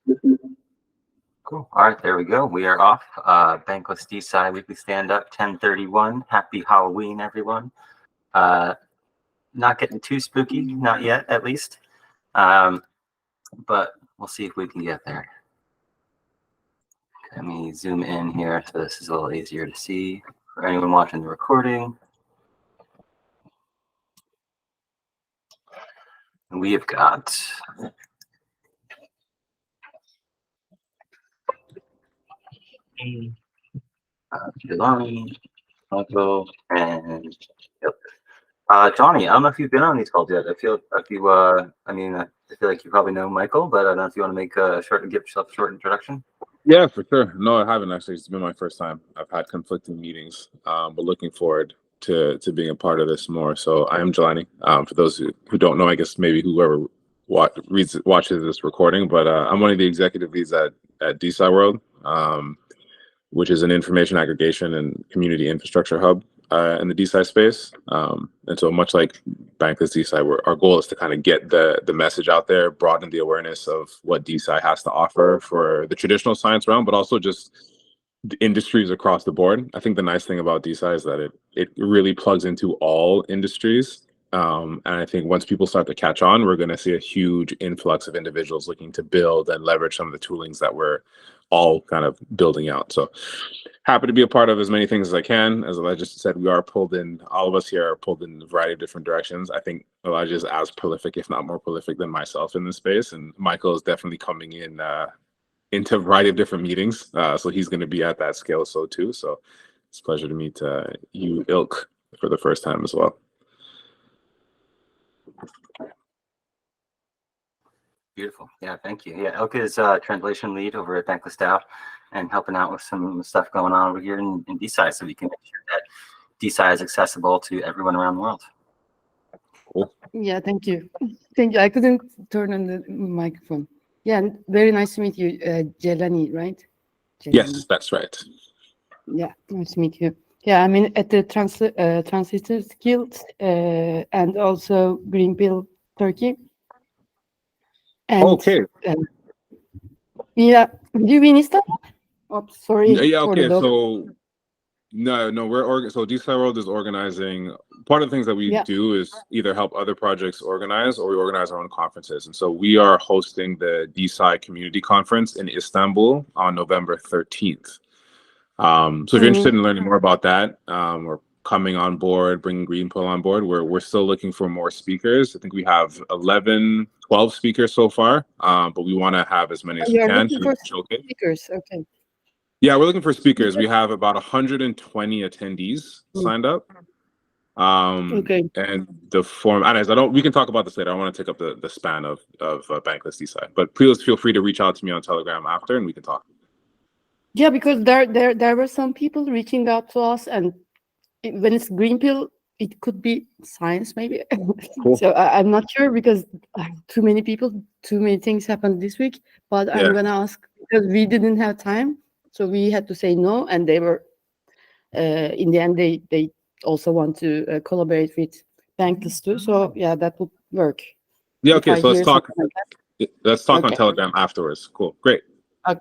Cool. All right, there we go. We are off. Bankless DeSci Weekly Stand Up 1031. Happy Halloween, everyone. Not getting too spooky, not yet, at least. But we'll see if we can get there. Let me zoom in here so this is a little easier to see for anyone watching the recording. We have got Jelani, Michael, and Johnny. I don't know if you've been on these calls yet. I feel like you probably know Michael, but I don't know if you want to make give yourself a short introduction. Yeah, for sure. No, I haven't actually. It's been my first time. I've had conflicting meetings, but looking forward to being a part of this more. So I am Jelani. For those who don't know, I guess maybe whoever watches this recording, but I'm one of the executive leads at DeSci World, which is an information aggregation and community infrastructure hub in the DeSci space. And so much like Bankless DeSci, our goal is to kind of get the message out there, broaden the awareness of what DeSci has to offer for the traditional science realm, but also just the industries across the board. I think the nice thing about DeSci is that it really plugs into all industries. And I think once people start to catch on, we're going to see a huge influx of individuals looking to build and leverage some of the toolings that we're all kind of building out. So happy to be a part of as many things as I can. As Elijah said, we are pulled in, all of us here are pulled in a variety of different directions. I think Elijah is as prolific, if not more prolific than myself in this space. And Michael is definitely coming in into a variety of different meetings. So he's going to be at that scale so too. So it's a pleasure to meet you, Ilk, for the first time as well. Beautiful. Yeah, thank you. Yeah, Ilk is translation lead over at Bankless DAO and helping out with some stuff going on over here in DeSci, so we can make sure that DeSci is accessible to everyone around the world. Cool. Yeah, thank you. Thank you. I couldn't turn on the microphone. Yeah, very nice to meet you, Jelani, right? Jelani. Yes, that's right. Yeah, nice to meet you. Yeah, I mean at the Translators Guild and also Green Pill Turkey. And, okay. Yeah, do you mean Istanbul? Oh, sorry. Yeah. Okay. So no. So DeSci World is organizing. Part of the things that we do is either help other projects organize, or we organize our own conferences. And so we are hosting the DeSci Community Conference in Istanbul on November 13th. So if you're interested in learning more about that, or coming on board, bringing Green Pill on board, we're still looking for more speakers. I think we have 12 speakers so far, but we want to have as many as we can. Speakers, okay. Yeah, we're looking for speakers. We have about 120 attendees signed up. Okay. And the form, we can talk about this later. I want to take up the span of Bankless DeSci, but please feel free to reach out to me on Telegram after, and we can talk. Yeah, because there were some people reaching out to us, and when it's Green Pill, it could be science maybe. Cool. So I'm not sure because too many people, too many things happened this week. But I'm gonna ask because we didn't have time, so we had to say no, and they were in the end they also want to collaborate with Bankless too. So yeah, that would work. Yeah. Okay. So let's talk. Let's talk on Telegram afterwards. Cool. Great. Okay.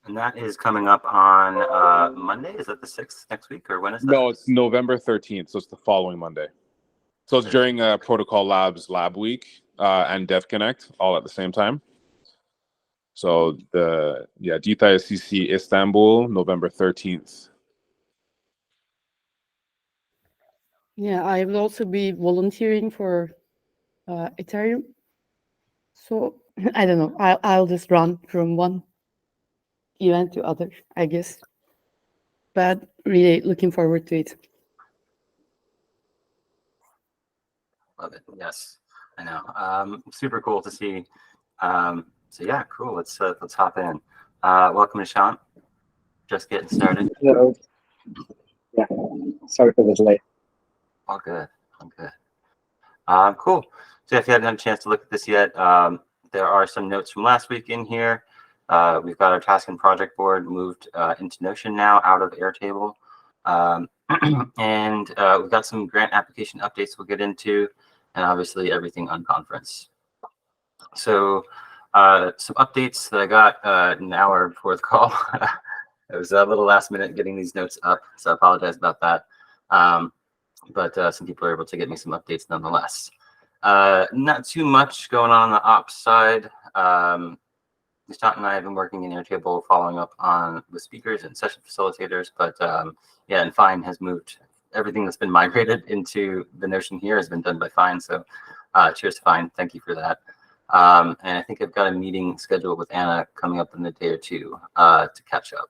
And that is coming up on Monday. Is that the 6th next week, or when is that? No, it's November 13th, so it's the following Monday. So it's during Protocol Labs Lab Week and Dev Connect all at the same time. So DeSci SCC Istanbul, November 13th. Yeah, I will also be volunteering for Ethereum. So I don't know. I'll just run from one event to other, I guess. But really looking forward to it. Love it. Yes, I know. Super cool to see. So yeah, cool. Let's hop in. Welcome, Nishant. Just getting started. Hello. Yeah. Sorry for the delay. All good. I'm good. Cool. So if you haven't had a chance to look at this yet, there are some notes from last week in here. We've got our task and project board moved into Notion now, out of Airtable. And we've got some grant application updates we'll get into. and obviously everything unconference. So some updates that I got an hour before the call. It was a little last minute getting these notes up, so I apologize about that. But some people are able to get me some updates nonetheless. Not too much going on the ops side. Nishant and I have been working in Airtable, following up on with speakers and session facilitators. But yeah, and Fine has moved. Everything that's been migrated into the Notion here has been done by Fine. So cheers to Fine. Thank you for that. And I think I've got a meeting scheduled with Anna coming up in a day or two to catch up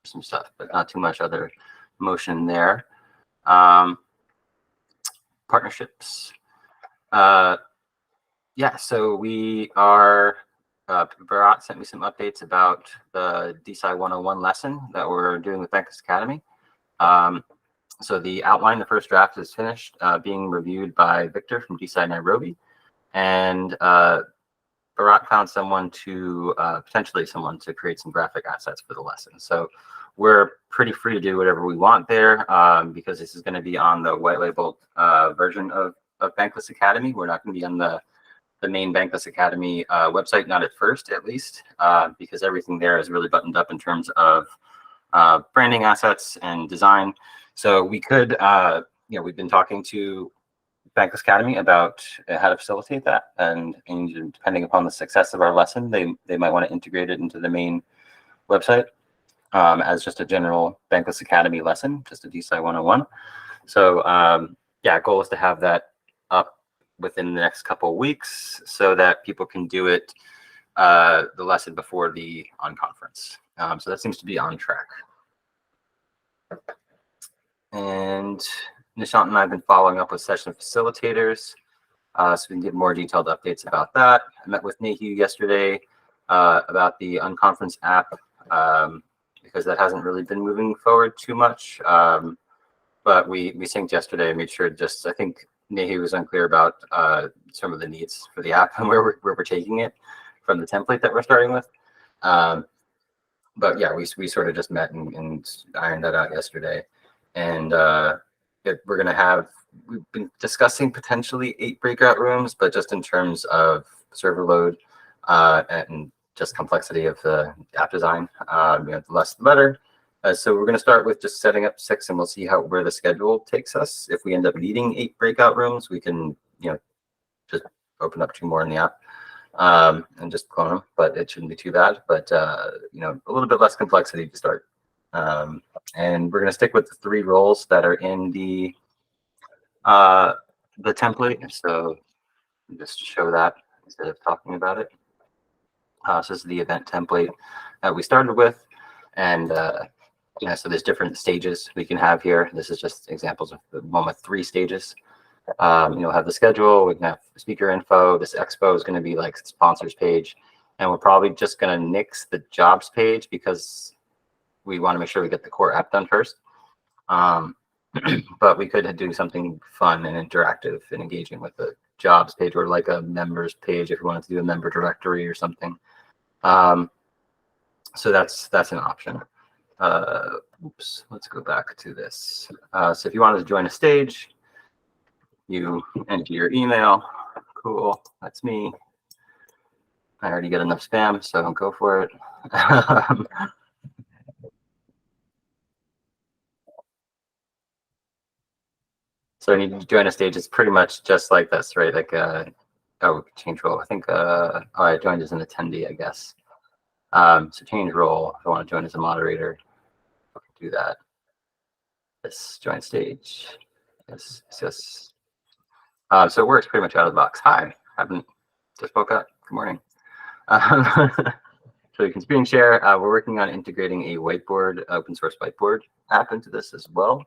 some stuff, but not too much other motion there. Partnerships. Yeah, so we are, Bharat sent me some updates about the DeSci 101 lesson that we're doing with Bankless Academy. So the outline, the first draft is finished, being reviewed by Victor from DeSci Nairobi. And Bharat found someone to, potentially someone to create some graphic assets for the lesson. So we're pretty free to do whatever we want there because this is going to be on the white labeled version of Bankless Academy. We're not going to be on the main Bankless Academy website, not at first at least, because everything there is really buttoned up in terms of branding assets and design. So we could, you know, we've been talking to Bankless Academy about how to facilitate that, and depending upon the success of our lesson, they might want to integrate it into the main website as just a general Bankless Academy lesson, just a DeSci 101. So yeah, goal is to have that up within the next couple of weeks so that people can do it the lesson before the on-conference. So that seems to be on track. And Nishant and I have been following up with session facilitators, so we can get more detailed updates about that. I met with Nehu yesterday about the unconference app because that hasn't really been moving forward too much. But we synced yesterday and made sure just, I think Nehu was unclear about some of the needs for the app and where we're taking it from the template that we're starting with. But yeah, we sort of just met and ironed that out yesterday. And we're going to have, we've been discussing potentially 8 breakout rooms, but just in terms of server load and just complexity of the app design, you know, the less the better. So we're going to start with just setting up 6, and we'll see where the schedule takes us. If we end up needing 8 breakout rooms, we can, you know, just open up 2 more in the app and just clone them. But it shouldn't be too bad. But you know, a little bit less complexity to start. And we're going to stick with the 3 roles that are in the template. So just show that instead of talking about it. So this is the event template that we started with, and you know, so there's different stages we can have here. This is just examples of the one with 3 stages. You'll have the schedule. We can have speaker info. This expo is going to be like sponsors page, and we're probably just going to nix the jobs page because we want to make sure we get the core app done first. But we could do something fun and interactive and engaging with the jobs page, or like a members page if we wanted to do a member directory or something. So that's an option. Oops, let's go back to this. So if you wanted to join a stage, you enter your email. Cool, that's me. I already get enough spam, so don't go for it. So when you join a stage, it's pretty much just like this, right? Like, oh, change role. I think, oh, I joined as an attendee, I guess. So change role. If I want to join as a moderator, I can do that. This join stage. Yes, yes. So it works pretty much out of the box. Hi, haven't just woke up. Good morning. So you can screen share. We're working on integrating a whiteboard, open source whiteboard app into this as well.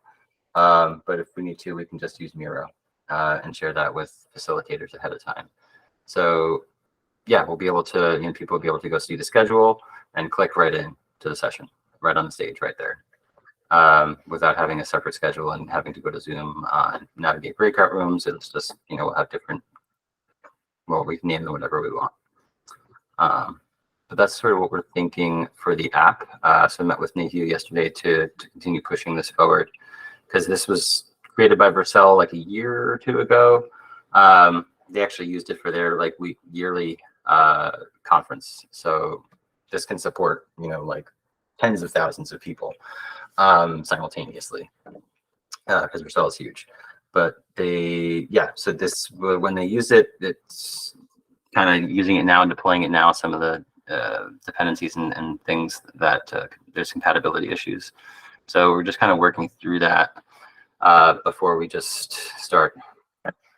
But if we need to, we can just use Miro and share that with facilitators ahead of time. So yeah, we'll be able to, you know, people will be able to go see the schedule and click right in to the session, right on the stage right there, without having a separate schedule and having to go to Zoom and navigate breakout rooms. It's just, you know, we'll have different, well, we can name them whatever we want. But that's sort of what we're thinking for the app. So I met with Nehu yesterday to continue pushing this forward, because this was created by Vercel like a year or 2 ago. They actually used it for their like yearly conference. So this can support, you know, like tens of thousands of people simultaneously because Vercel is huge. But they, yeah, so this, when they use it, it's kind of using it now and deploying it now, some of the dependencies and things that there's compatibility issues. So we're just kind of working through that before we just start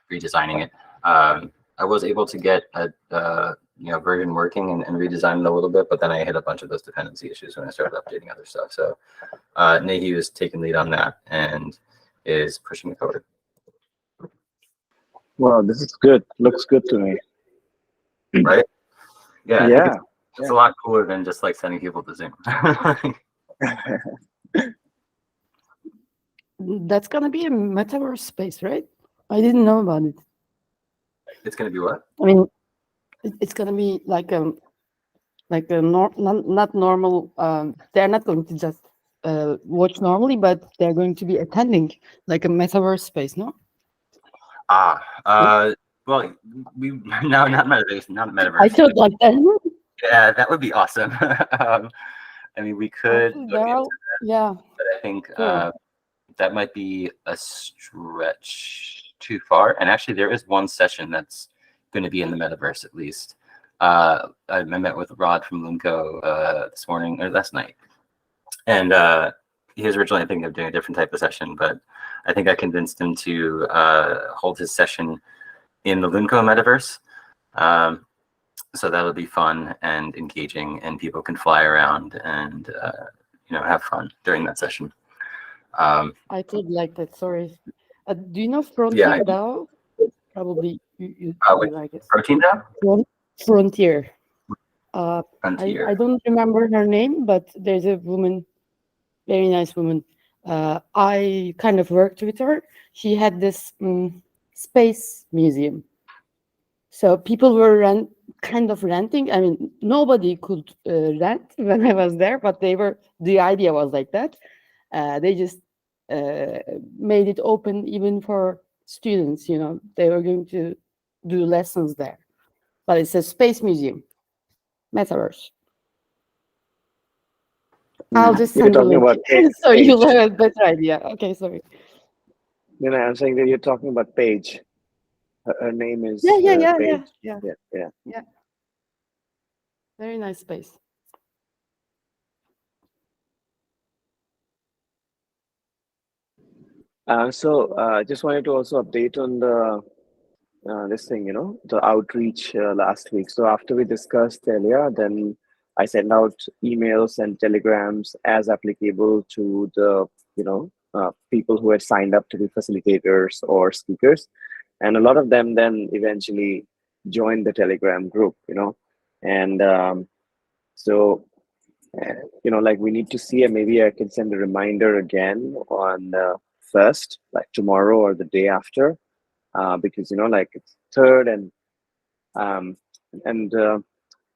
redesigning it. I was able to get a you know, version working and redesign it a little bit, but then I hit a bunch of those dependency issues when I started updating other stuff. So Nahi is taking lead on that and is pushing it forward. Well, this is good. Looks good to me. Right? Yeah. I think Yeah. it's a lot cooler than just like sending people to Zoom. That's gonna be a metaverse space, right? I didn't know about it. It's going to be what? I mean, it's gonna be like a not normal. They're not going to just watch normally, but they're going to be attending like a metaverse space, no? Well, we no, not metaverse, not metaverse. I thought like that. Yeah, that would be awesome. I mean, we could look into Yeah. but I think Sure. that might be a stretch too far. And actually, there is one session that's going to be in the metaverse at least. I met with Rod from Lumco this morning or last night, and he was originally thinking of doing a different type of session, but I think I convinced him to hold his session in the Lumco metaverse. So that'll be fun and engaging, and people can fly around and you know, have fun during that session. I did like that. Sorry. Do you know Frontier DAO? Probably you like it. Protein DAO? Frontier. Frontier. I don't remember her name, but there's a woman, very nice woman. I kind of worked with her. She had this space museum. So people were kind of renting. I mean, nobody could rent when I was there, but the idea was like that. They just made it open even for students, you know, they were going to do lessons there. But it's a space museum, metaverse. I'll just You're send the talking link. about Paige. So you'll have a better idea. Okay, sorry. Then I'm saying that you're talking about Paige. Her name is Yeah. Paige. Yeah. Very nice space. So just wanted to also update on the this thing, you know, the outreach last week. So after we discussed earlier, then I sent out emails and telegrams as applicable to the, you know, people who had signed up to be facilitators or speakers. And a lot of them then eventually joined the Telegram group, you know. And so, you know, like we need to see, and maybe I can send a reminder again on first, like tomorrow or the day after, because, you know, like it's third um, and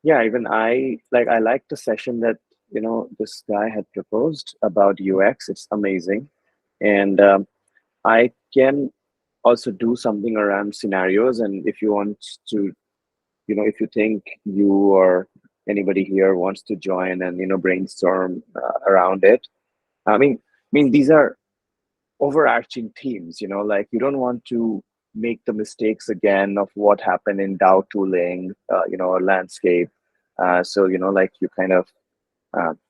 yeah, even I like the session that, you know, this guy had proposed about UX. It's amazing. And I can also do something around scenarios. And if you want to, you know, if you think you or anybody here wants to join and, you know, brainstorm around it, I mean, these are overarching themes, you know, like you don't want to make the mistakes again of what happened in DAO tooling, you know, or landscape. So, you know, like you kind of,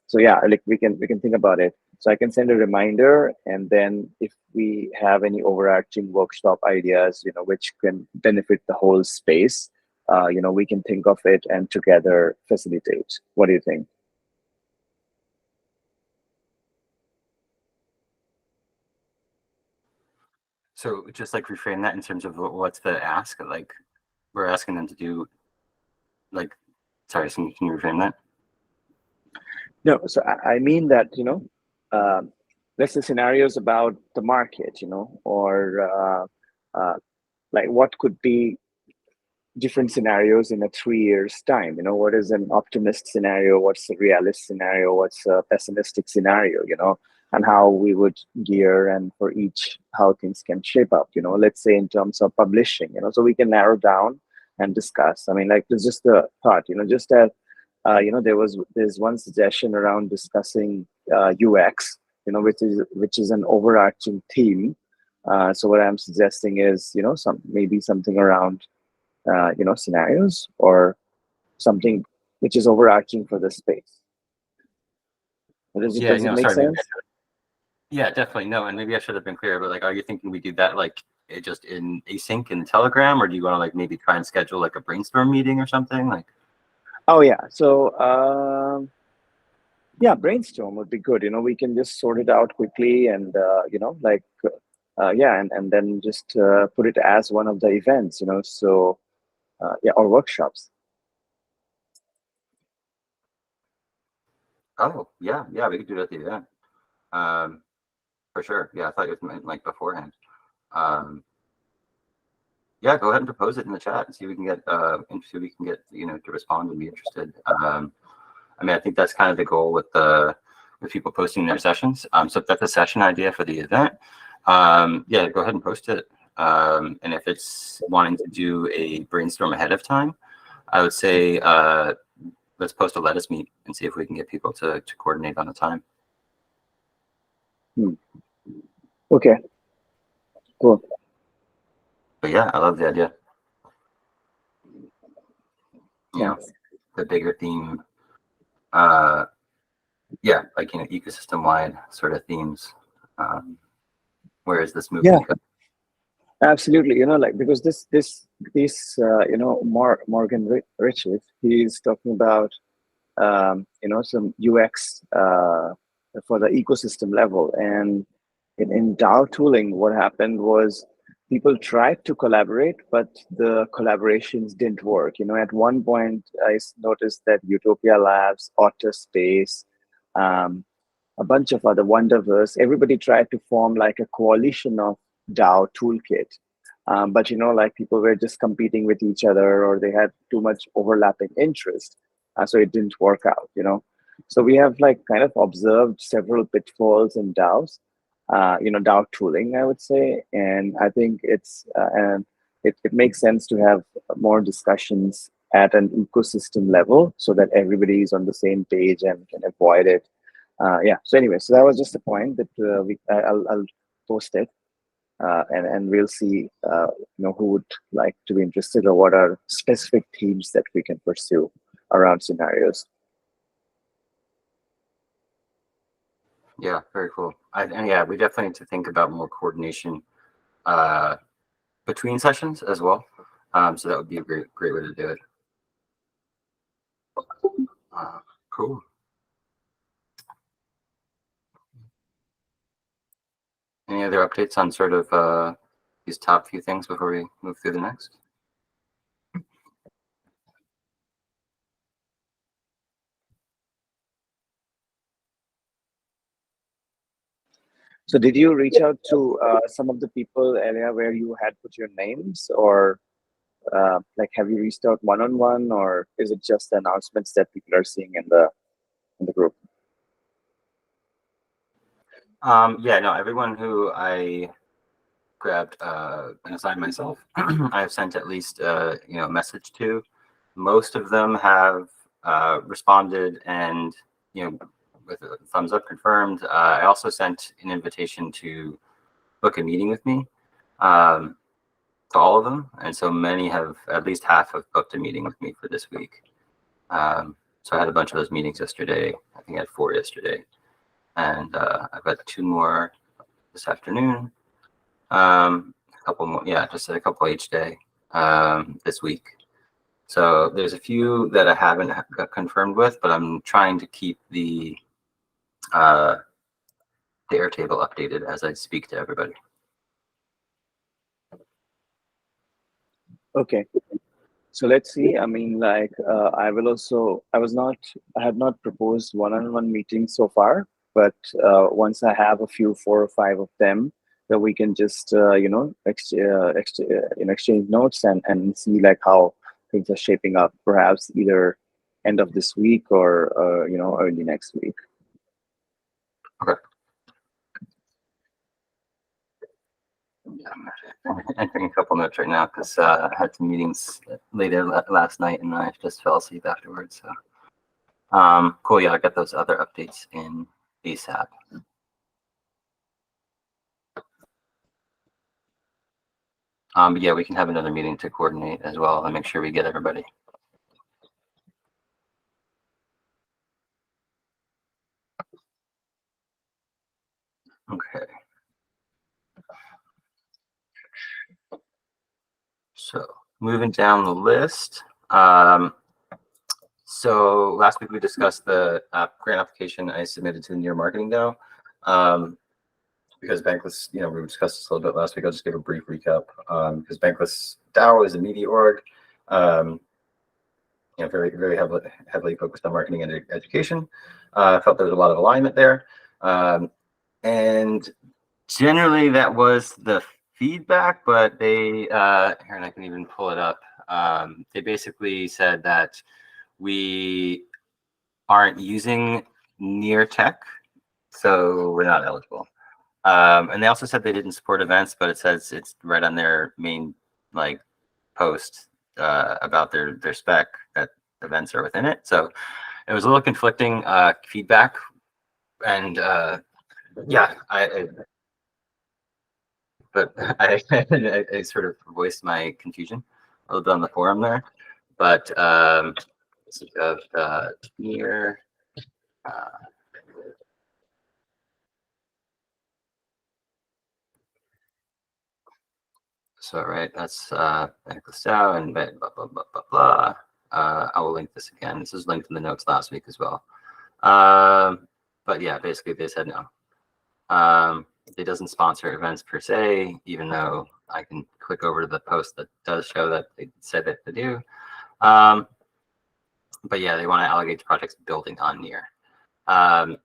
so yeah, like we can think about it. So I can send a reminder, and then if we have any overarching workshop ideas, you know, which can benefit the whole space, you know, we can think of it and together facilitate. What do you think? So just like reframe that in terms of what's the ask? Like we're asking them to do, like, sorry, can you reframe that? No, so I mean that, you know, let's say scenarios about the market, you know, or like what could be different scenarios in a 3 years time. You know, what is an optimist scenario? What's a realist scenario? What's a pessimistic scenario? You know, and how we would gear, and for each how things can shape up. Let's say in terms of publishing. So we can narrow down and discuss. I mean, like, it's just a thought. Just as there's one suggestion around discussing UX, which is an overarching theme. So what I'm suggesting is, maybe something around scenarios, or something which is overarching for the space. Does Yeah, it no, make sorry, maybe sense? yeah, definitely. No, and maybe I should have been clear, but like, are you thinking we do that like just in async in Telegram, or do you want to like maybe try and schedule like a brainstorm meeting or something? Like, Oh yeah. So yeah, brainstorm would be good. We can just sort it out quickly, and yeah, and then just put it as one of the events. So yeah, or workshops. oh yeah, yeah, we could do that at the event. For sure. Yeah, I thought you meant like beforehand. Yeah, go ahead and propose it in the chat and see if we can get to respond and be interested. I mean, I think that's kind of the goal with people posting their sessions. So if that's a session idea for the event, yeah, go ahead and post it. And if it's wanting to do a brainstorm ahead of time, I would say let's post a let us meet and see if we can get people to coordinate on a time. Okay. Cool. But yeah, I love the idea. Yeah. The bigger theme, yeah, like ecosystem wide sort of themes. Where is this movement? Yeah. Absolutely. Like, because this Morgan Richards, he's talking about some UX for the ecosystem level. And in DAO tooling, what happened was people tried to collaborate, but the collaborations didn't work. At one point, I noticed that Utopia Labs, Otter Space, a bunch of other Wonderverse, everybody tried to form like a coalition of DAO toolkit. But like, people were just competing with each other, or they had too much overlapping interest. So it didn't work out. So we have like kind of observed several pitfalls in DAOs, DAO tooling, I would say. And I think and it makes sense to have more discussions at an ecosystem level, so that everybody is on the same page and can avoid it. Yeah. So anyway, so that was just a point that I'll post it, and we'll see who would like to be interested, or what are specific themes that we can pursue around scenarios. Yeah, very cool. And yeah, we definitely need to think about more coordination between sessions as well. So that would be a great way to do it. Cool. Any other updates on sort of these top few things before we move through the next? So did you reach out to some of the people area where you had put your names, or like, have you reached out one-on-one, or is it just the announcements that people are seeing in the group? Yeah, no, everyone who I grabbed and assigned myself, I have sent at least a message to. Most of them have responded and with a thumbs up confirmed. I also sent an invitation to book a meeting with me to all of them, and so many have, at least half have booked a meeting with me for this week. So I had a bunch of those meetings yesterday. I think I had 4 yesterday, and I've got 2 more this afternoon. A couple more, yeah, just a couple each day this week. So there's a few that I haven't got confirmed with, but I'm trying to keep the Airtable updated as I speak to everybody. Okay. So let's see. I mean, like, I have not proposed one-on-one meetings so far, but once I have a few, 4 or 5 of them, that we can just exchange notes and see like how things are shaping up, perhaps either end of this week or early next week. Okay. Yeah, I'm entering a couple notes right now because I had some meetings later last night and I just fell asleep afterwards. So, cool. Yeah, I got those other updates in ASAP. But yeah, we can have another meeting to coordinate as well and make sure we get everybody. Okay. So moving down the list. So last week we discussed the grant application I submitted to the Near Marketing DAO. Because Bankless, we discussed this a little bit last week. I'll just give a brief recap. Because Bankless DAO is a media org, very, very heavily focused on marketing and education. I felt there was a lot of alignment there. And generally that was the feedback, but they, here, and I can even pull it up. They basically said that we aren't using Near Tech, so we're not eligible. And they also said they didn't support events, but it says it's right on their main post about their spec that events are within it. So it was a little conflicting feedback, and yeah, I sort of voiced my confusion a little bit on the forum there, but Near. So right, that's Bankless DAO and blah blah blah blah blah. I will link this again. This is linked in the notes last week as well. But yeah, basically they said no. It doesn't sponsor events per se, even though I can click over to the post that does show that they said that they do. But yeah, they want to allocate to projects building on Near.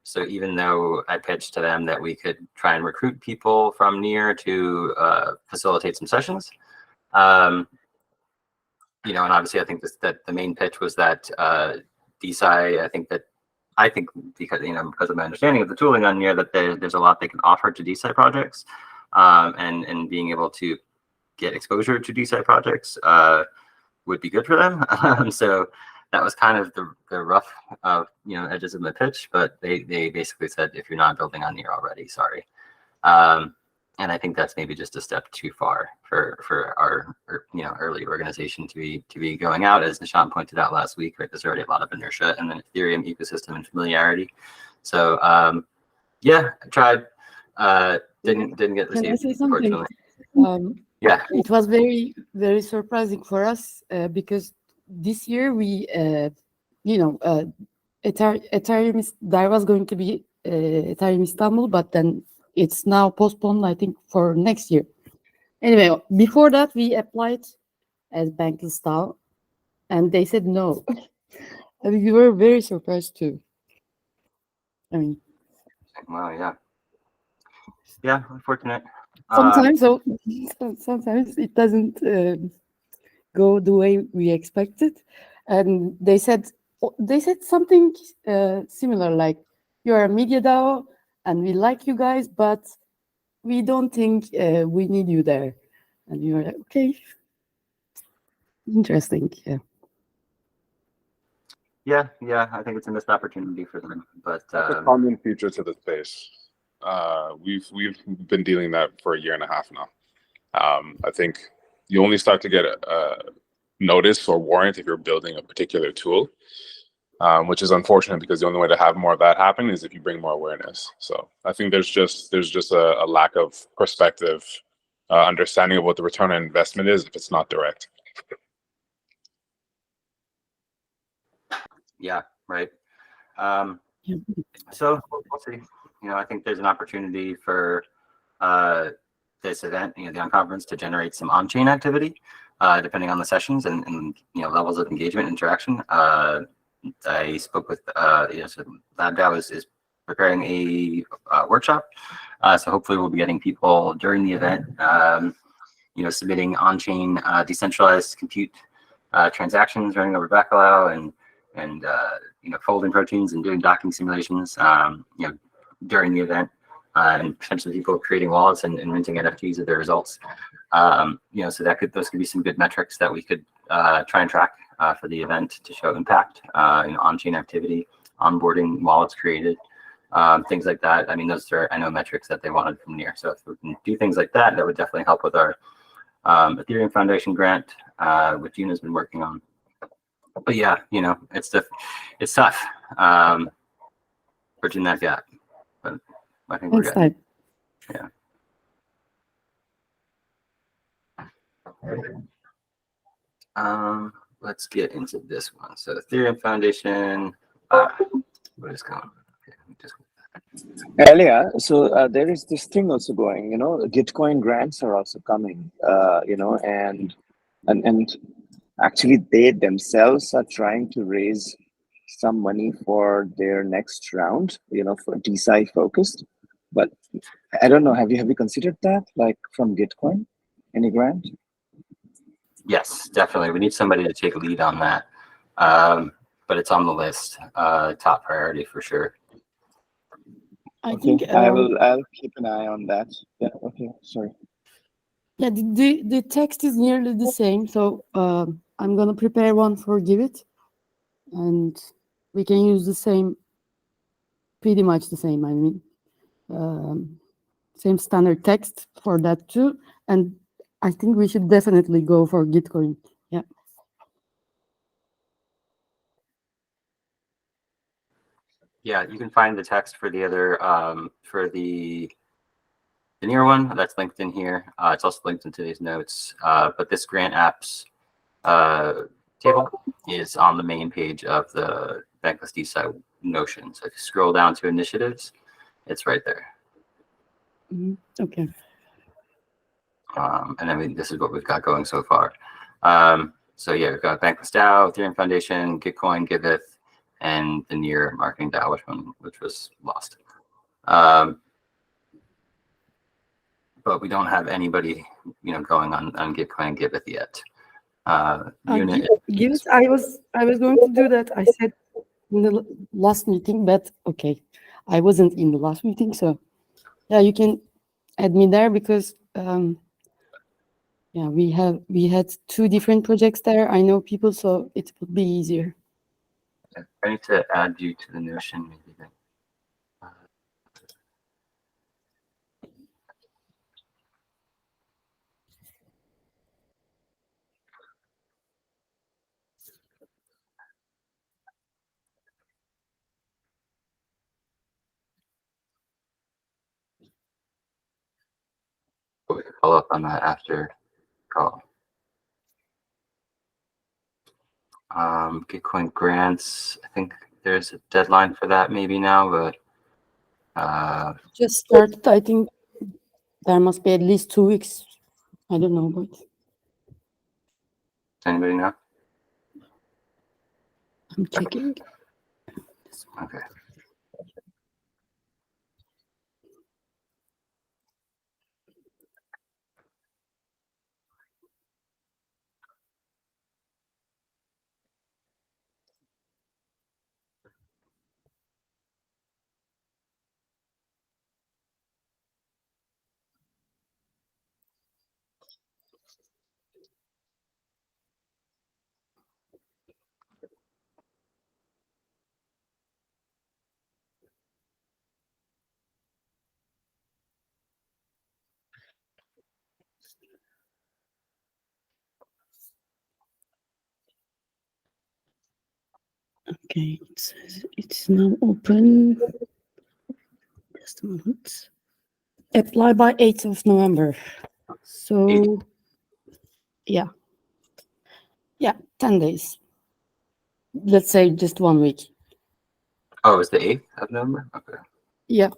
So even though I pitched to them that we could try and recruit people from Near to facilitate some sessions, and obviously I think that the main pitch was that DeSci, I think because of my understanding of the tooling on Near, that there's a lot they can offer to DeSci projects, and being able to get exposure to DeSci projects would be good for them. So that was kind of the rough edges of my pitch, but they basically said, if you're not building on Near already, sorry. And I think that's maybe just a step too far for our early organization to be going out. As Nishant pointed out last week, right, there's already a lot of inertia in the Ethereum ecosystem and familiarity. So yeah, I tried, didn't get Can I received, say something? unfortunately. Yeah. It was very, very surprising for us because this year we, Ethereum, there was going to be Ethereum Istanbul, but then it's now postponed, I think, for next year. Anyway, before that, we applied as Bankless DAO, and they said no. And we were very surprised too. I mean, wow, yeah, unfortunate. sometimes sometimes it doesn't go the way we expected, and they said something similar, like, you're a media DAO and we like you guys, but we don't think we need you there. And you're like, okay, interesting. Yeah, I think it's a missed opportunity for them, but That's a common feature to the space. We've been dealing that for a year and a half now. I think you only start to get a notice or warrant if you're building a particular tool, which is unfortunate because the only way to have more of that happen is if you bring more awareness. So I think there's just a lack of perspective, understanding of what the return on investment is if it's not direct. Yeah, right. So we'll see. I think there's an opportunity for this event, the unconference, to generate some on-chain activity, depending on the sessions and levels of engagement, interaction. I spoke with so LabDAO is preparing a workshop, so hopefully we'll be getting people during the event, submitting on-chain decentralized compute transactions running over Bacalao and folding proteins and doing docking simulations, during the event. and potentially people creating wallets and minting NFTs of their results. So those could be some good metrics that we could try and track for the event to show impact, on-chain activity, onboarding wallets created, things like that. I mean, those are, I know, metrics that they wanted from Near. So if we can do things like that, that would definitely help with our Ethereum Foundation grant, which Gina's been working on. But yeah, it's tough bridging that gap. But I think we're good. Yeah. Let's get into this one. So Ethereum Foundation, what is going on? Earlier, so there is this thing also going, Gitcoin grants are also coming, and actually they themselves are trying to raise some money for their next round, for DeSci focused. But I don't know, have you considered that, like from Gitcoin, any grant? Yes, definitely. We need somebody to take a lead on that. But it's on the list, top priority for sure. I think I'll keep an eye on that. Yeah. Okay. Sorry. Yeah, the text is nearly the same, so I'm gonna prepare one for Give It, and we can use the same, pretty much the same. I mean, same standard text for that too, and I think we should definitely go for Gitcoin. Yeah. Yeah, you can find the text for the other for the Near one that's linked in here. It's also linked in today's notes. But this grant apps table is on the main page of the Bankless DeSci Notion. So if you scroll down to initiatives, it's right there. Okay. And then this is what we've got going so far. So yeah, we've got Bankless DAO, Ethereum Foundation, Gitcoin, Giveth, and the Near marketing DAO, which was lost. But we don't have anybody, going on Gitcoin and Giveth yet. Giveth, I was going to do that. I said in the last meeting, but okay, I wasn't in the last meeting, so yeah, you can add me there because yeah, we had 2 different projects there. I know people, so it would be easier. I need to add you to the Notion, maybe then. We can follow up on that after call. Gitcoin grants, I think there's a deadline for that maybe now, but Just started. I think there must be at least 2 weeks. I don't know, but does anybody know? I'm checking. Okay. Okay, it says it's now open. Just a moment. Apply by 8th of November. So, yeah, 10 days. Let's say just 1 week. Oh, it's the 8th of November? Okay. Yeah.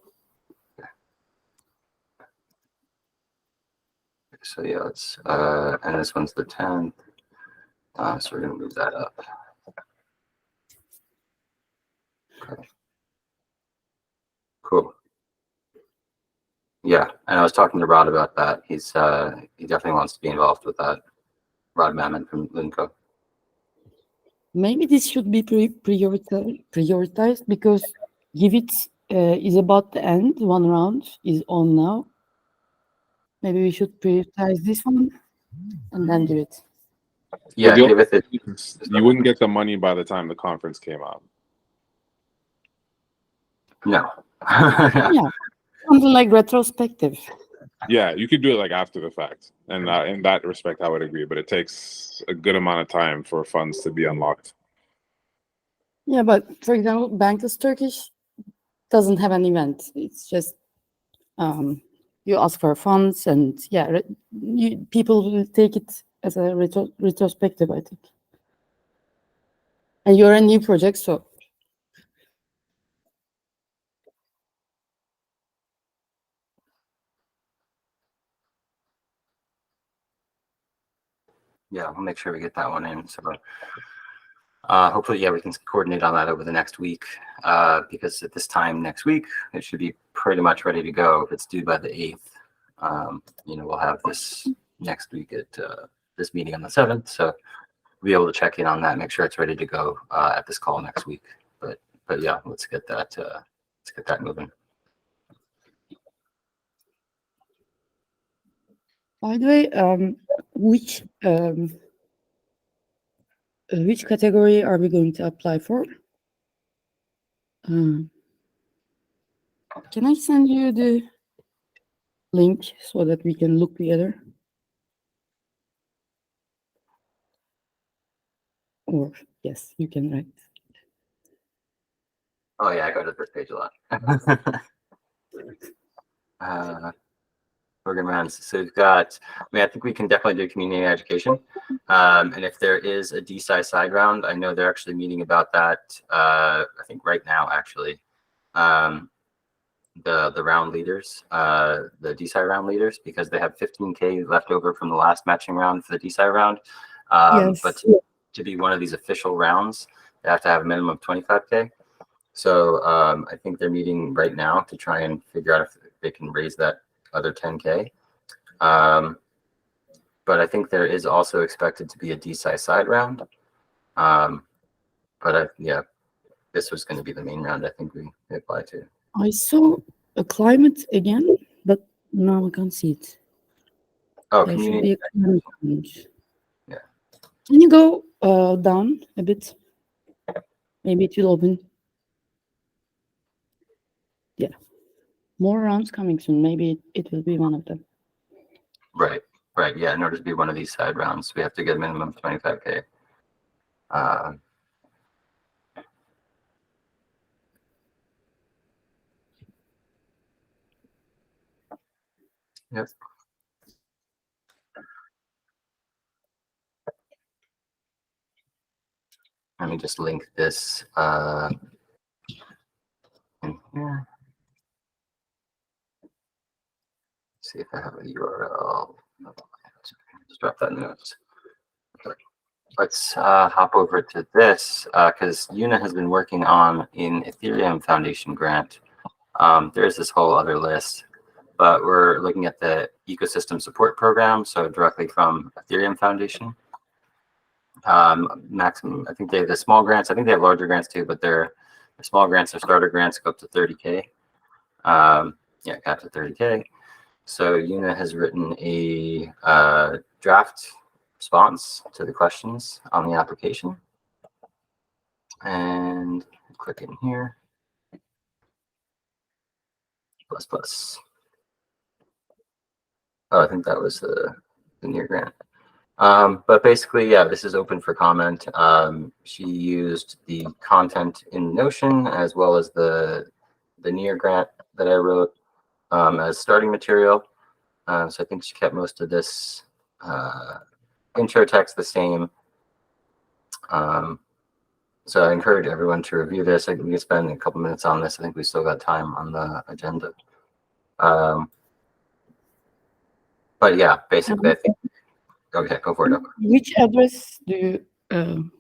So yeah, it's and this one's the 10th. So we're gonna move that up. Okay. Cool. Yeah, and I was talking to Rod about that. He definitely wants to be involved with that. Rod Mammon from Linco. Maybe this should be prioritized because Give It is about to end. One round is on now. Maybe we should prioritize this one and then do it. Yeah, the give it the. you wouldn't get the money by the time the conference came out. No. Yeah, something like retrospective. Yeah, you could do it like after the fact, and in that respect, I would agree. But it takes a good amount of time for funds to be unlocked. Yeah, but for example, Bankless Turkish doesn't have an event. It's just you ask for funds, and yeah, people will take it as a retrospective, I think. And you're a new project, so Yeah, we'll make sure we get that one in. So hopefully, yeah, we can coordinate on that over the next week. Because at this time next week, it should be pretty much ready to go. If it's due by the 8th, we'll have this next week at this meeting on the 7th. So we'll be able to check in on that, make sure it's ready to go at this call next week. But yeah, let's get that moving. by the way, which category are we going to apply for? Can I send you the link so that we can look together? Or yes, you can write. Oh yeah, I go to this page a lot. Program rounds. So we've got. I think we can definitely do community education. And if there is a DeSci side round, I know they're actually meeting about that. I think right now, actually. The round leaders, the DeSci round leaders, because they have 15K left over from the last matching round for the DeSci round. Yes. But to be one of these official rounds, they have to have a minimum of 25K. So I think they're meeting right now to try and figure out if they can raise that other 10K. But I think there is also expected to be a DeSci side round. But yeah, this was going to be the main round I think we apply to. I saw a climate again, but now I can't see it. Oh, There should community. be a climate change. Yeah. Can you go down a bit? Maybe it will open. Yeah. More rounds coming soon. Maybe it will be one of them. Right. Yeah. In order to be one of these side rounds, we have to get a minimum of 25K. Yep. Let me just link this in here. See if I have a URL. Just drop that in the notes. Okay. Let's hop over to this because Una has been working on an Ethereum Foundation grant. There's this whole other list, but we're looking at the ecosystem support program, so directly from Ethereum Foundation. Maximum, I think they have the small grants. I think they have larger grants too, but the small grants or starter grants go up to 30K. Yeah, got to 30K. So Una has written a draft response to the questions on the application. And click in here. ++. Oh, I think that was the near grant. But basically, yeah, this is open for comment. She used the content in Notion as well as the near grant that I wrote as starting material. So I think she kept most of this intro text the same. So I encourage everyone to review this. I think we can spend a couple minutes on this. I think we still got time on the agenda. But yeah, basically, I think. Okay, go for it. Which address do you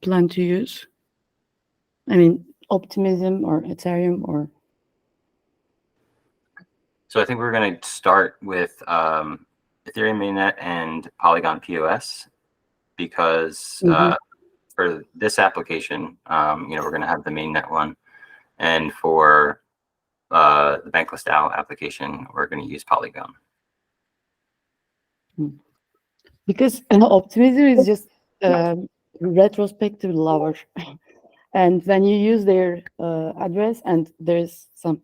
plan to use? I mean, Optimism or Ethereum or? So I think we're going to start with Ethereum mainnet and Polygon POS because for this application, we're going to have the mainnet one, and for the Bankless DAO application, we're going to use Polygon. Because optimism is just retrospective lover. And when you use their address and there's some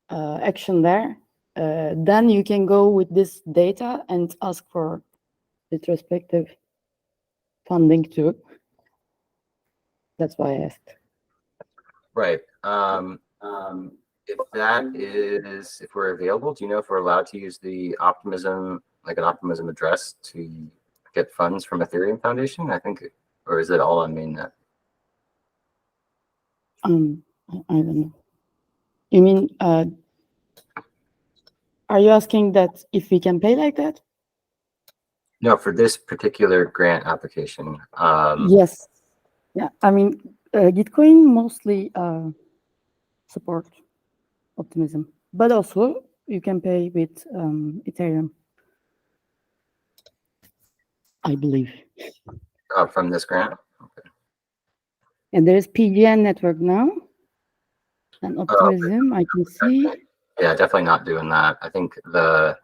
action there, then you can go with this data and ask for retrospective funding too. That's why I asked. Right. If that is, if we're available, do you know if we're allowed to use the Optimism, like an Optimism address to get funds from Ethereum Foundation? I think, or is it all on mainnet? I don't know. You mean, are you asking that if we can pay like that? No, for this particular grant application. Yes. Yeah. I mean, Gitcoin mostly support Optimism, but also you can pay with Ethereum, I believe. From this grant? Okay. And there is PGN network now, and Optimism, I can see. Yeah, definitely not doing that. I think the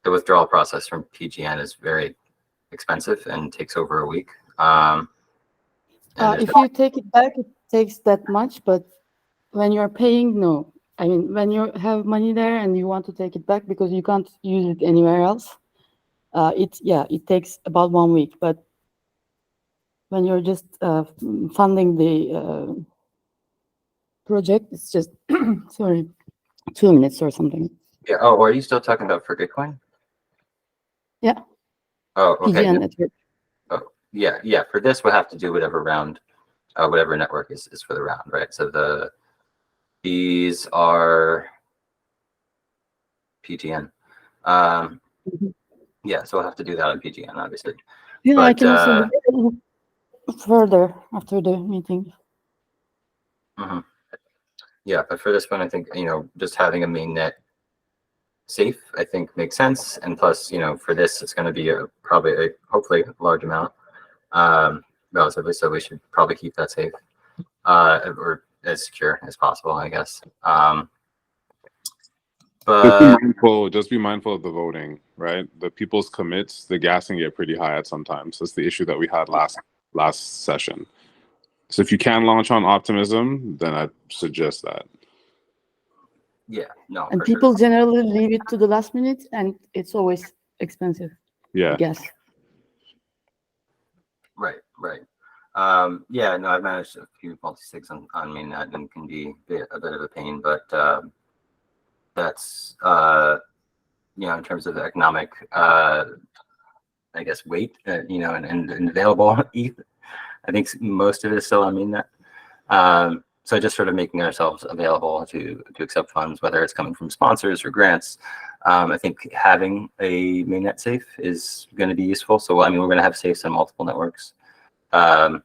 withdrawal process from PGN is very expensive and takes over a week. If you take it back, it takes that much, but when you're paying, no. I mean, when you have money there and you want to take it back because you can't use it anywhere else, it takes about 1 week. But when you're just funding the project, it's just sorry, 2 minutes or something. Yeah. Oh, are you still talking about for Bitcoin? Yeah. Oh, okay. PGN network. Oh, yeah, yeah. For this, we'll have to do whatever round, whatever network is for the round, right? So these are PGN. Yeah, so we'll have to do that on PGN, obviously. Yeah, but, I can also look further after the meeting. Yeah, but for this one, I think, just having a mainnet safe, I think makes sense. And plus, for this, it's going to be hopefully a large amount, relatively. So we should probably keep that safe, or as secure as possible, I guess. But just be mindful of the voting, right? The people's commits, the gas can get pretty high at sometimes. That's the issue that we had last session. So if you can launch on Optimism, then I suggest that. Yeah, no. And people generally leave it to the last minute, and it's always expensive. Yeah. Gas. Right. Yeah, no, I've managed a few multi-sigs on mainnet and can be a bit of a pain, but that's in terms of the economic I guess weight, and available ETH. I think most of it is still on mainnet. So just sort of making ourselves available to accept funds, whether it's coming from sponsors or grants. I think having a mainnet safe is going to be useful. So I mean, we're going to have safes on multiple networks, but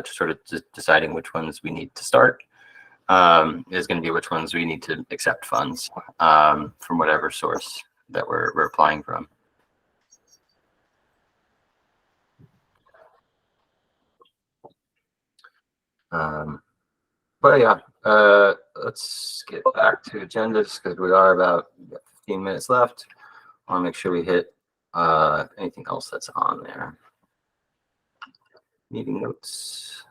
sort of just deciding which ones we need to start is going to be which ones we need to accept funds from whatever source that we're applying from. But yeah, let's get back to agendas because we are about 15 minutes left. I want to make sure we hit anything else that's on there. Meeting notes.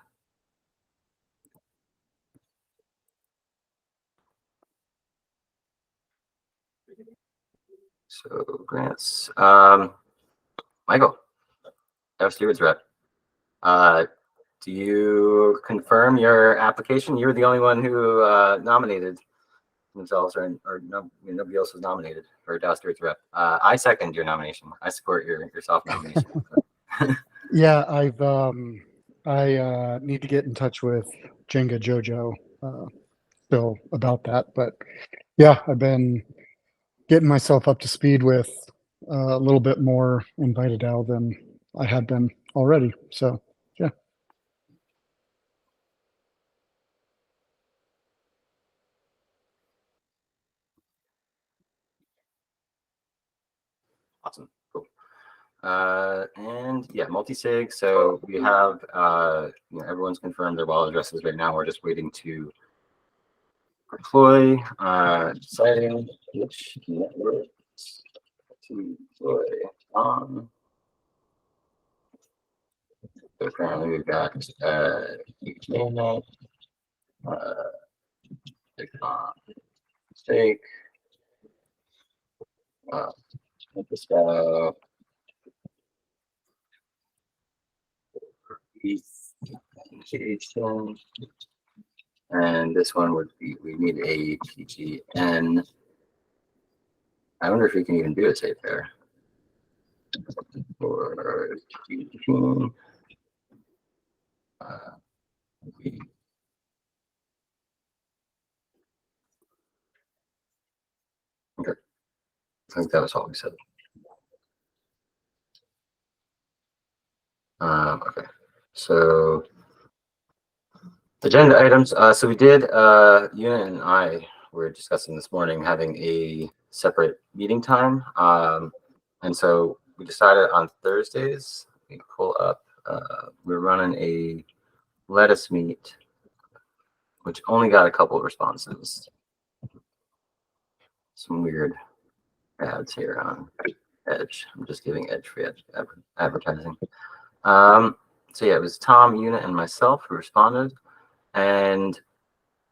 So grants. Michael, our stewards rep. Do you confirm your application? You were the only one who nominated themselves, or no, nobody else was nominated for DAO Stewards rep. I second your nomination. I support your self nomination. Yeah, I need to get in touch with Jenga Jojo still about that, but yeah, I've been getting myself up to speed with a little bit more invited out than I had been already. So yeah. Awesome. Cool. And yeah, multi-sig. So we have everyone's confirmed their wallet addresses right now. We're just waiting to deploy, deciding which networks to deploy on. So currently we've got UKNet, stake, Disco, and this one would be, we need a PGN. I wonder if we can even do a safe there. Or PGN. Okay. I think that was all we said. Okay. So agenda items. So we did, Una and I were discussing this morning having a separate meeting time. And so we decided on Thursdays, we pull up, we're running a lettuce meet, which only got a couple of responses. Some weird ads here on Edge. I'm just giving Edge free advertising. So yeah, it was Tom, Una, and myself who responded. And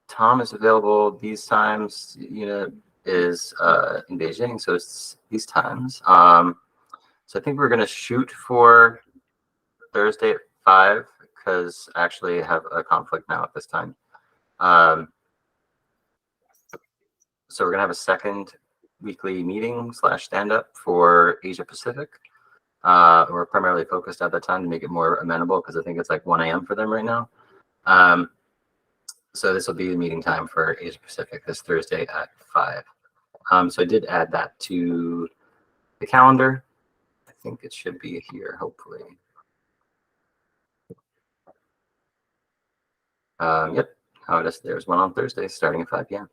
Tom is available these times. Una is in Beijing, so it's these times. So I think we're gonna shoot for Thursday at 5 because I actually have a conflict now at this time. So we're gonna have a second weekly meeting / stand-up for Asia Pacific. We're primarily focused at that time to make it more amenable because I think it's like 1 a.m. for them right now. So this will be the meeting time for Asia Pacific this Thursday at 5. So I did add that to the calendar. I think it should be here, hopefully. Yep. Oh, there's one on Thursday starting at 5 p.m.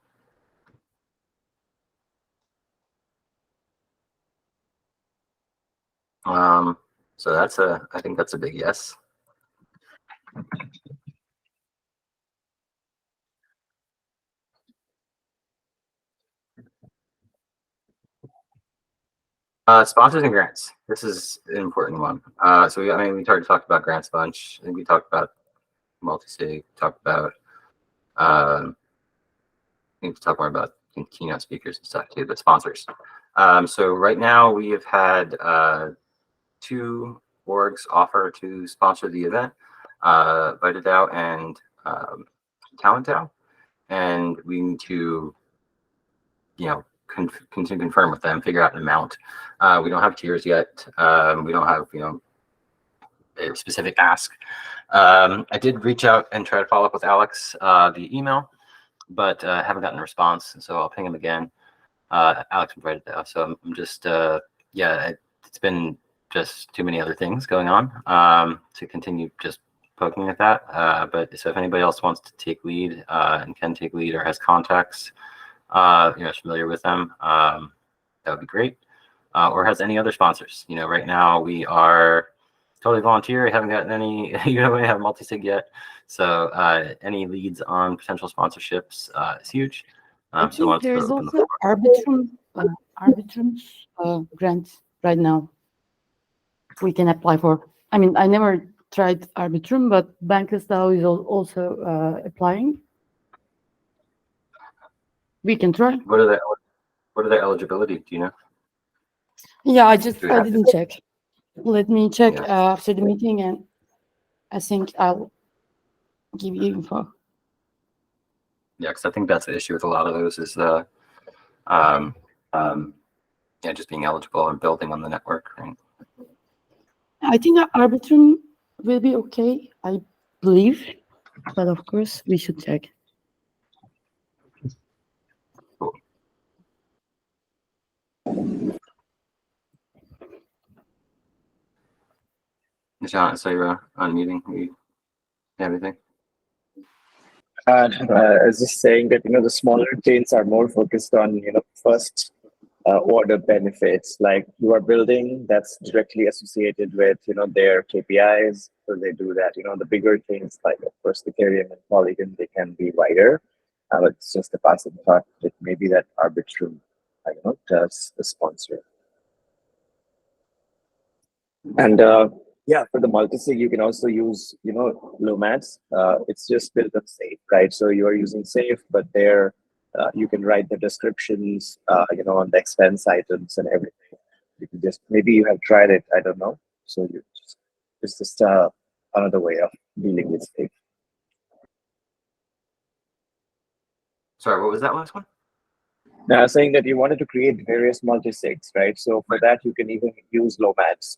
So I think that's a big yes. Sponsors and grants. This is an important one. So we talked about grants a bunch. I think we talked about multi-sig, talked about, I need to talk more about keynote speakers and stuff too, but sponsors. So right now we have had 2 orgs offer to sponsor the event, VitaDAO and TalentDAO, and we need to, continue to confirm with them, figure out an amount. We don't have tiers yet. We don't have, a specific ask. I did reach out and try to follow up with Alex via email, but haven't gotten a response. So I'll ping him again. Alex invited that. So I'm just, it's been just too many other things going on to continue just poking at that. But so if anybody else wants to take lead and can take lead or has contacts, is familiar with them, that would be great. Or has any other sponsors. Right now we are totally volunteer. I haven't gotten any, we haven't multi-sig yet. So any leads on potential sponsorships is huge. I So think there's also Arbitrum grant right now we can apply for. I mean, I never tried Arbitrum, but Bankless DeSci is also applying. We can try. What are their eligibility? Do you know? Yeah, I didn't check. Let me check Yeah. after the meeting, and I think I'll give you info. Yeah, because I think that's the issue with a lot of those is just being eligible and building on the network. Right? I think Arbitrum will be okay, I believe, but of course we should check. Cool. John, so you're on meeting. You have anything? I was just saying that the smaller chains are more focused on first order benefits, like you are building that's directly associated with their KPIs, so they do that. The bigger chains like of course Ethereum and Polygon, they can be wider. But it's just a passing thought that maybe that Arbitrum, does the sponsor. And yeah, for the multisig, you can also use, Lomads. It's just built on Safe, right? So you are using Safe, but there you can write the descriptions, on the expense items and everything. You can just, maybe you have tried it, I don't know. So it's just another way of dealing with Safe. Sorry, what was that last one? Now, I was saying that you wanted to create various multisigs, right? So for that, you can even use Lomads.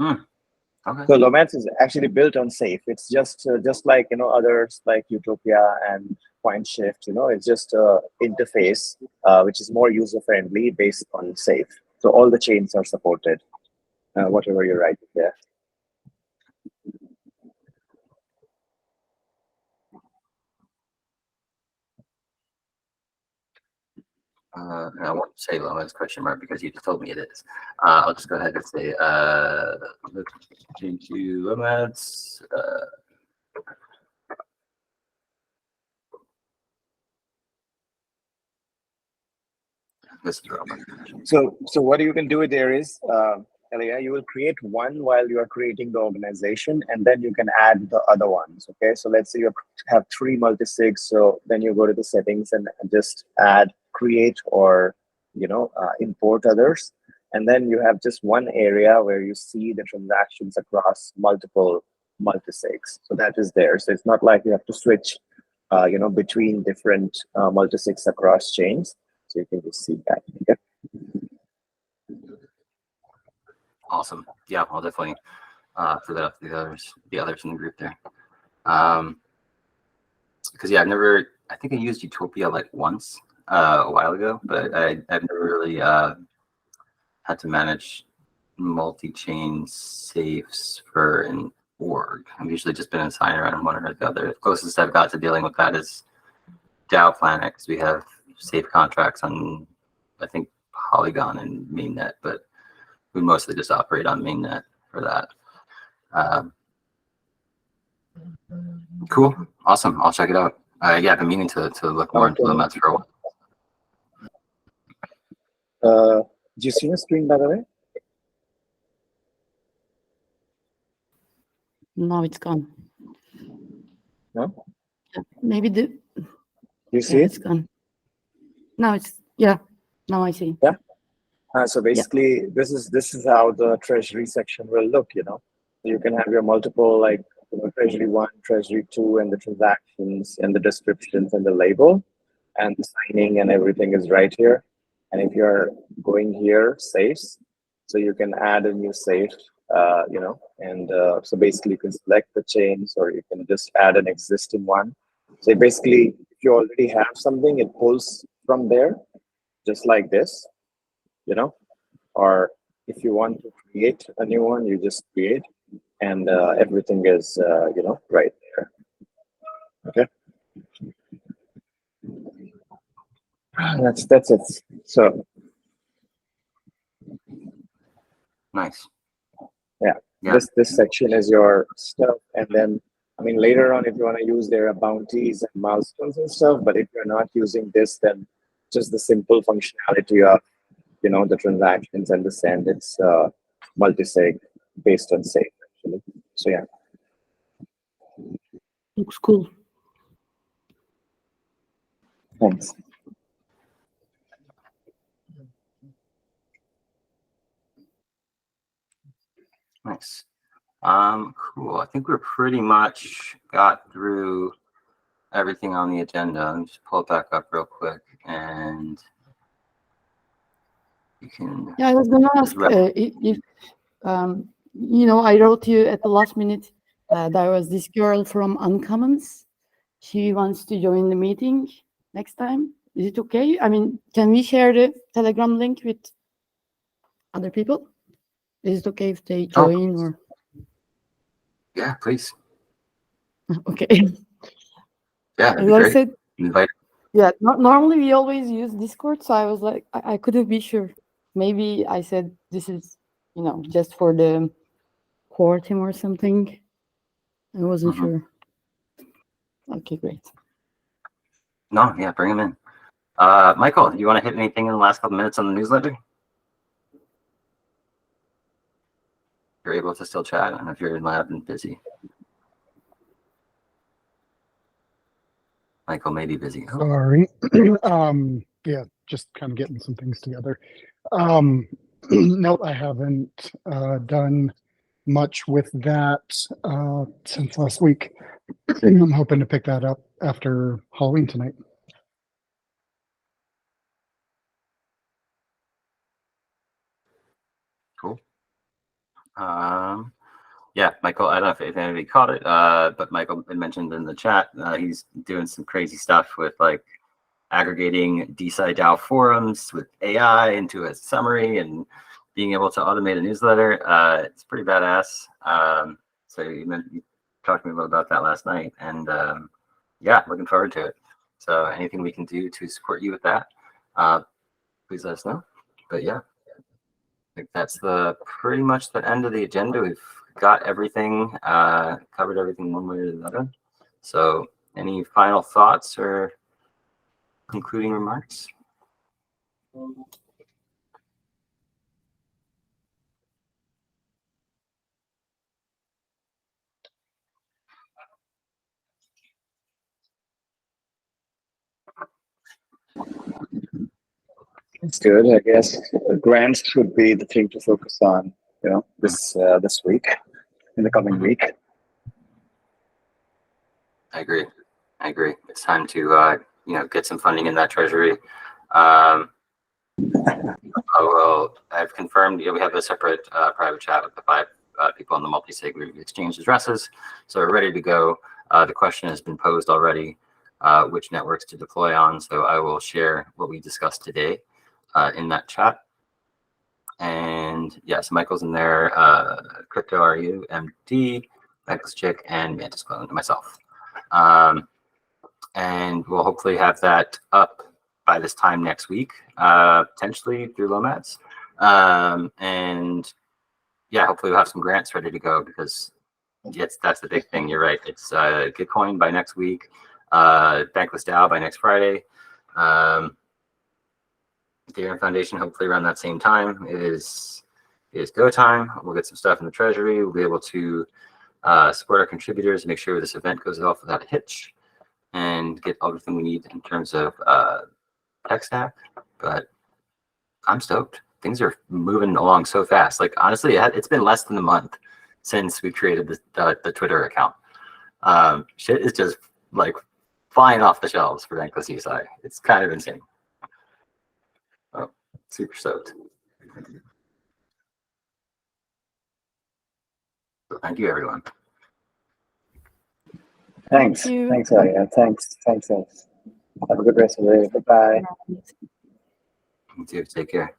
Okay. So Lomads is actually built on Safe. It's just like others like Utopia and PointShift. It's just a interface which is more user friendly based on Safe. So all the chains are supported, whatever you're writing there. And I won't say Lomads question mark because you just told me it is. I'll just go ahead and say let's change to Lomads. This is Roman. So what you can do there is, Elia, you will create one while you are creating the organization, and then you can add the other ones. Okay, so let's say you have 3 multisigs. So then you go to the settings and just add, create, or import others, and then you have just one area where you see the transactions across multiple multisigs. So that is there. So it's not like you have to switch, between different multisigs across chains. So you can just see that. Okay. Awesome. Yeah, I'll definitely throw that up to the others in the group there. Because yeah, I think I used Utopia like once a while ago, but I've never really had to manage multi-chain safes for an org. I've usually just been a signer on one or the other. The closest I've got to dealing with that is DAO Planet, because we have safe contracts on, I think, Polygon and mainnet, but we mostly just operate on mainnet for that. Cool, awesome. I'll check it out. Yeah, I've been meaning to look more into Lomads for a while. Do you see the screen, by the way? Now it's gone. No? Maybe You see it? it's gone. Now now I see. Yeah. So basically, this is how the treasury section will look. You can have your multiple, like treasury 1, treasury 2, and the transactions and the descriptions and the label, and the signing and everything is right here. And if you're going here, safes, so you can add a new safe, and so basically you can select the chains, or you can just add an existing one. So basically, if you already have something, it pulls from there, just like this, or if you want to create a new one, you just create, and everything is, right there. Okay. That's it. So Nice. Yeah. This section is your stuff, and then later on, if you want to use their bounties and milestones and stuff, but if you're not using this, then just the simple functionality of the transactions and the send, it's multisig based on safe actually. So yeah. Looks cool. Thanks. Nice. Cool. I think we're pretty much got through everything on the agenda. Let me just pull it back up real quick, and you can. Yeah, I was gonna ask if I wrote you at the last minute. There was this girl from Uncommons. She wants to join the meeting next time. Is it okay? Can we share the Telegram link with other people? Is it okay if they join or? Yeah, please. Okay. Yeah, As I said, invite. yeah. Normally we always use Discord, so I was like, I couldn't be sure. Maybe I said this is, just for the core team or something. I wasn't sure. Okay, great. No, yeah, bring him in. Michael, you want to hit anything in the last couple minutes on the newsletter? You're able to still chat, and if you're in lab and busy. Michael may be busy. Oh, Sorry. Yeah, just kind of getting some things together. Nope, I haven't done much with that since last week. I'm hoping to pick that up after Halloween tonight. cool. Yeah, Michael, I don't know if anybody caught it, but Michael had mentioned in the chat, he's doing some crazy stuff with like aggregating DeSci DAO forums with AI into a summary and being able to automate a newsletter. It's pretty badass. So you talked to me about that last night, and yeah, looking forward to it. So anything we can do to support you with that, please let us know. But yeah, I think that's pretty much the end of the agenda. We've got everything, covered everything one way or the other. So any final thoughts or concluding remarks? It's good, I guess. Grants should be the thing to focus on, this week, in the coming week. I agree. It's time to get some funding in that treasury. I've confirmed. We have a separate private chat with the 5 people on the multi-sig. We've exchanged addresses, so we're ready to go. The question has been posed already: which networks to deploy on? So I will share what we discussed today in that chat. And yes, Michael's in there. Crypto RU, MD, Bankless Chick, and Mantis Clone, and myself. And we'll hopefully have that up by this time next week, potentially through Lomads. And yeah, hopefully we'll have some grants ready to go, because yes, that's the big thing. You're right. It's Gitcoin by next week, Bankless DAO by next Friday. Ethereum Foundation hopefully around that same time. It is go time. We'll get some stuff in the treasury. We'll be able to support our contributors, make sure this event goes off without a hitch, and get everything we need in terms of tech stack. But I'm stoked. Things are moving along so fast. Like honestly, it's been less than a month since we created the Twitter account. Shit is just like flying off the shelves for Bankless DeSci. It's kind of insane. Oh, super stoked. So thank you, everyone. Thanks. Thank you. Thanks, Arya. Thanks. Have a good rest of the day. Bye-bye. You too. Take care.